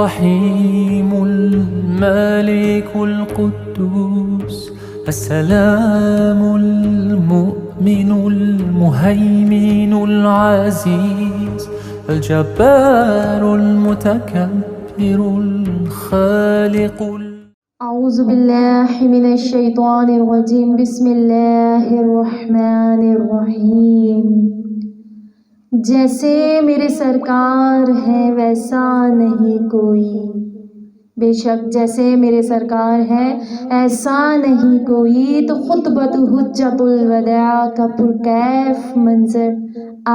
الرحيم المالك القدوس السلام المؤمن المهيمن العزيز الجبار المتكبر الخالق. اعوذ باللہ من الشیطان الرجیم. بسم اللہ الرحمن الرحیم. جیسے میرے سرکار ہیں ویسا نہیں کوئی، بے شک جیسے میرے سرکار ہیں ایسا نہیں کوئی. تو خطبۃ حجۃ الوداع کا پرکیف منظر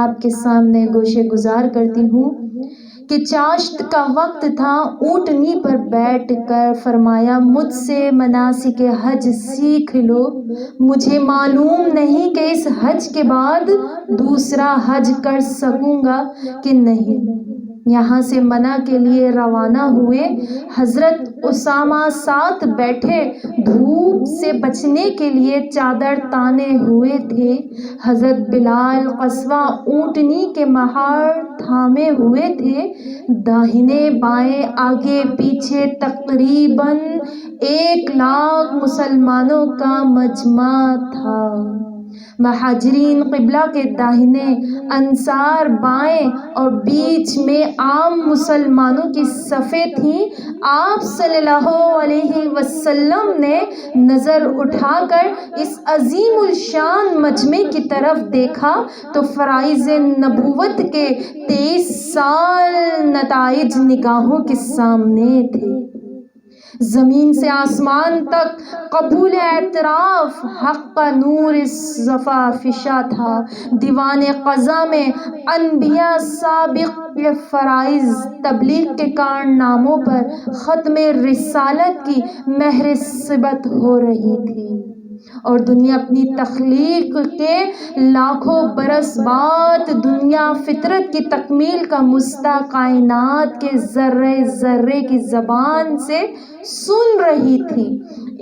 آپ کے سامنے گوشے گزار کرتی ہوں کہ چاشت کا وقت تھا. اونٹنی پر بیٹھ کر فرمایا مجھ سے مناسک حج سیکھ لو. مجھے معلوم نہیں کہ اس حج کے بعد دوسرا حج کر سکوں گا کہ نہیں. یہاں سے منع کے لیے روانہ ہوئے. حضرت اسامہ ساتھ بیٹھے دھوپ سے بچنے کے لیے چادر تانے ہوئے تھے. حضرت بلال قصوہ اونٹنی کے مہار تھامے ہوئے تھے. داہنے بائیں آگے پیچھے تقریباً 1,00,000 مسلمانوں کا مجمع تھا. مہاجرین قبلہ کے داہنے، انصار بائیں اور بیچ میں عام مسلمانوں کی صفیں تھیں. آپ صلی اللہ علیہ وسلم نے نظر اٹھا کر اس عظیم الشان مجمع کی طرف دیکھا تو فرائض نبوت کے 23 سال نتائج نگاہوں کے سامنے تھے. زمین سے آسمان تک قبول اعتراف حق کا نور صفا فشاں تھا. دیوان قضا میں انبیاء سابق فرائض تبلیغ کے کارناموں پر ختم رسالت کی مہر ثبت ہو رہی تھی اور دنیا اپنی تخلیق کے لاکھوں برس بعد دنیا فطرت کی تکمیل کا مستہ کائنات کے ذرے ذرے کی زبان سے سن رہی تھی.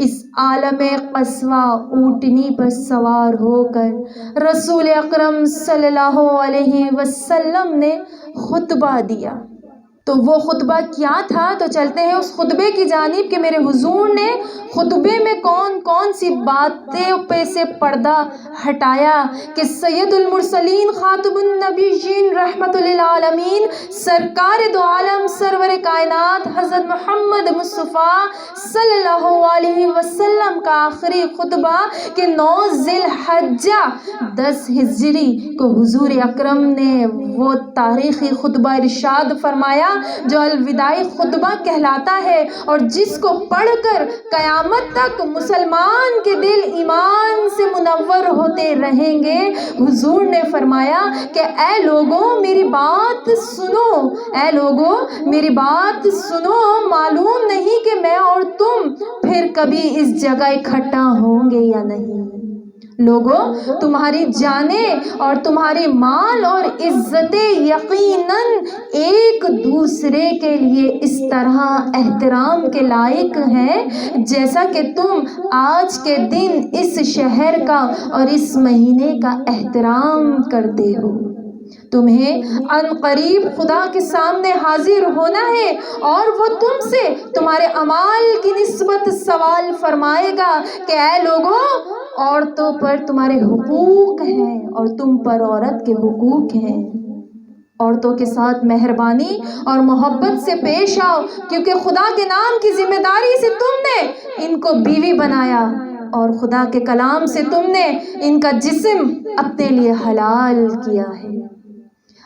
اس عالم قصوہ اونٹنی پر سوار ہو کر رسول اکرم صلی اللہ علیہ وسلم نے خطبہ دیا. تو وہ خطبہ کیا تھا؟ تو چلتے ہیں اس خطبے کی جانب کہ میرے حضور نے خطبے میں کون کون سی باتیں پہ سے پردہ ہٹایا کہ سید المرسلین خاتم النبیین رحمت للعالمین سرکار دو عالم سرور کائنات حضرت محمد مصطفیٰ صلی اللہ علیہ وسلم کا آخری خطبہ کہ 9 ذی الحجہ 10 ہجری کو حضور اکرم نے وہ تاریخی خطبہ ارشاد فرمایا جو الوداعی خطبہ کہلاتا ہے اور جس کو پڑھ کر قیامت تک مسلمان کے دل ایمان سے منور ہوتے رہیں گے. حضور نے فرمایا کہ اے لوگوں میری بات سنو، اے لوگوں میری بات سنو. معلوم نہیں کہ میں اور تم پھر کبھی اس جگہ اکٹھا ہوں گے یا نہیں. لوگوں تمہاری جانیں اور تمہاری مال اور عزتیں یقیناً ایک دوسرے کے لیے اس طرح احترام کے لائق ہیں جیسا کہ تم آج کے دن اس شہر کا اور اس مہینے کا احترام کرتے ہو. تمہیں عنقریب خدا کے سامنے حاضر ہونا ہے اور وہ تم سے تمہارے اعمال کی نسبت سوال فرمائے گا کہ اے لوگوں عورتوں پر تمہارے حقوق ہیں اور تم پر عورت کے حقوق ہیں. عورتوں کے ساتھ مہربانی اور محبت سے پیش آؤ کیونکہ خدا کے نام کی ذمہ داری سے تم نے ان کو بیوی بنایا اور خدا کے کلام سے تم نے ان کا جسم اپنے لیے حلال کیا ہے.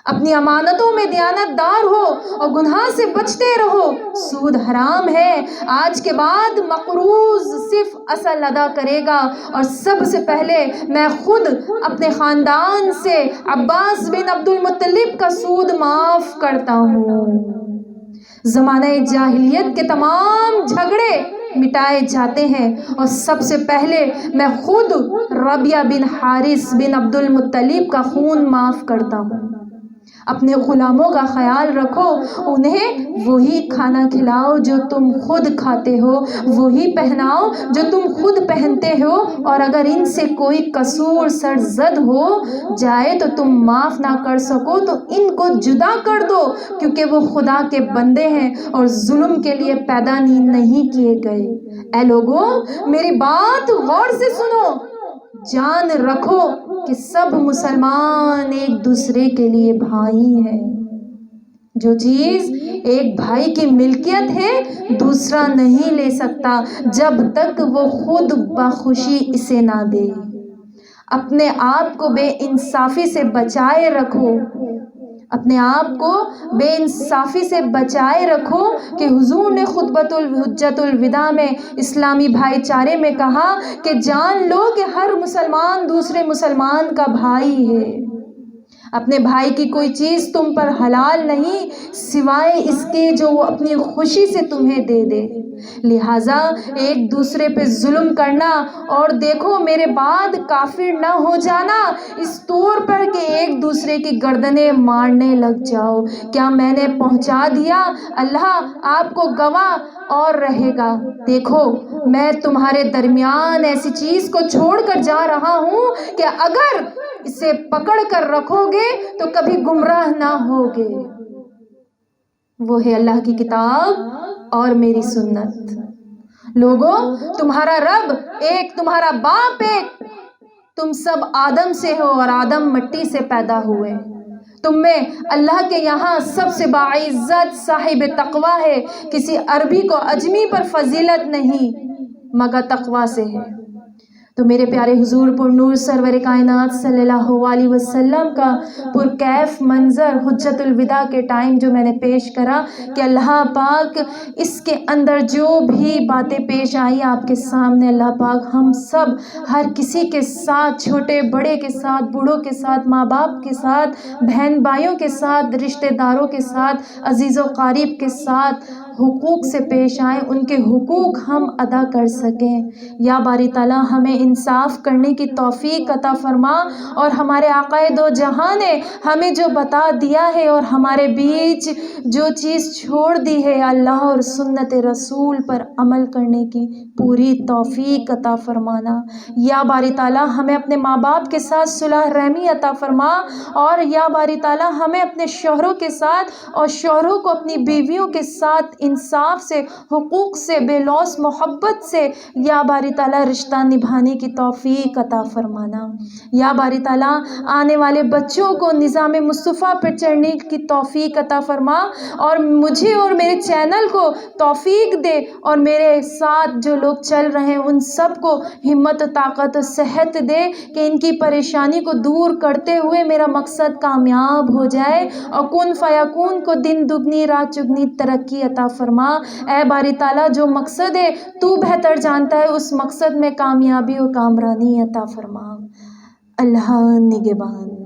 اپنی امانتوں میں دیانت دار ہو اور گناہ سے بچتے رہو. سود حرام ہے. آج کے بعد مقروض صرف اصل ادا کرے گا اور سب سے پہلے میں خود اپنے خاندان سے عباس بن عبد المطلب کا سود معاف کرتا ہوں. زمانہ جاہلیت کے تمام جھگڑے مٹائے جاتے ہیں اور سب سے پہلے میں خود ربیعہ بن حارث بن عبد المطلب کا خون معاف کرتا ہوں. اپنے غلاموں کا خیال رکھو، انہیں وہی کھانا کھلاؤ جو تم خود کھاتے ہو، وہی پہناؤ جو تم خود پہنتے ہو، اور اگر ان سے کوئی قصور سرزد ہو جائے تو تم معاف نہ کر سکو تو ان کو جدا کر دو، کیونکہ وہ خدا کے بندے ہیں اور ظلم کے لیے پیدا نہیں کیے گئے۔ اے لوگوں، میری بات غور سے سنو، جان رکھو کہ سب مسلمان ایک دوسرے کے لیے بھائی ہیں۔ جو چیز ایک بھائی کی ملکیت ہے دوسرا نہیں لے سکتا جب تک وہ خود بخوشی اسے نہ دے۔ اپنے آپ کو بے انصافی سے بچائے رکھو، اپنے آپ کو بے انصافی سے بچائے رکھو کہ حضور نے خطبۃ الحجۃ الوداع میں اسلامی بھائی چارے میں کہا کہ جان لو کہ ہر مسلمان دوسرے مسلمان کا بھائی ہے۔ اپنے بھائی کی کوئی چیز تم پر حلال نہیں سوائے اس کے جو وہ اپنی خوشی سے تمہیں دے دے، لہٰذا ایک دوسرے پہ ظلم کرنا اور دیکھو میرے بعد کافر نہ ہو جانا اس طور پر کہ ایک دوسرے کی گردنیں مارنے لگ جاؤ۔ کیا میں نے پہنچا دیا؟ اللہ آپ کو گواہ اور رہے گا۔ دیکھو میں تمہارے درمیان ایسی چیز کو چھوڑ کر جا رہا ہوں کہ اگر اسے پکڑ کر رکھو گے تو کبھی گمراہ نہ ہوگے، وہ ہے اللہ کی کتاب اور میری سنت۔ لوگوں، تمہارا رب ایک، تمہارا باپ ایک، تم سب آدم سے ہو اور آدم مٹی سے پیدا ہوئے۔ تم میں اللہ کے یہاں سب سے باعزت صاحب تقویٰ ہے۔ کسی عربی کو عجمی پر فضیلت نہیں مگر تقویٰ سے ہے۔ تو میرے پیارے حضور پر نور سرور کائنات صلی اللہ علیہ وسلم کا پرکیف منظر حجت الوداع کے ٹائم جو میں نے پیش کرا کہ اللہ پاک اس کے اندر جو بھی باتیں پیش آئی آپ کے سامنے، اللہ پاک ہم سب ہر کسی کے ساتھ، چھوٹے بڑے کے ساتھ، بوڑھوں کے ساتھ، ماں باپ کے ساتھ، بہن بھائیوں کے ساتھ، رشتہ داروں کے ساتھ، عزیز و قریب کے ساتھ حقوق سے پیش آئیں، ان کے حقوق ہم ادا کر سکیں۔ یا باری تعالیٰ ہمیں انصاف کرنے کی توفیق عطا فرما، اور ہمارے آقا دو جہاں نے ہمیں جو بتا دیا ہے اور ہمارے بیچ جو چیز چھوڑ دی ہے اللہ اور سنت رسول پر عمل کرنے کی پوری توفیق عطا فرمانا۔ یا باری تعالیٰ ہمیں اپنے ماں باپ کے ساتھ صلح رحمی عطا فرما، اور یا باری تعالیٰ ہمیں اپنے شوہروں کے ساتھ اور شوہروں کو اپنی بیویوں کے ساتھ انصاف سے، حقوق سے، بے لوث محبت سے یا باری تعالیٰ رشتہ نبھانے کی توفیق عطا فرمانا۔ یا باری تعالیٰ آنے والے بچوں کو نظام مصطفیٰ پر چڑھنے کی توفیق عطا فرما، اور مجھے اور میرے چینل کو توفیق دے، اور میرے ساتھ جو لوگ چل رہے ہیں ان سب کو ہمت و طاقت و صحت دے کہ ان کی پریشانی کو دور کرتے ہوئے میرا مقصد کامیاب ہو جائے، اور کن فیکون کو دن دگنی رات چگنی ترقی عطا فرما۔ اے باری تعالیٰ جو مقصد ہے تو بہتر جانتا ہے، اس مقصد میں کامیابی و کامرانی عطا فرما۔ اللہ نگہبان۔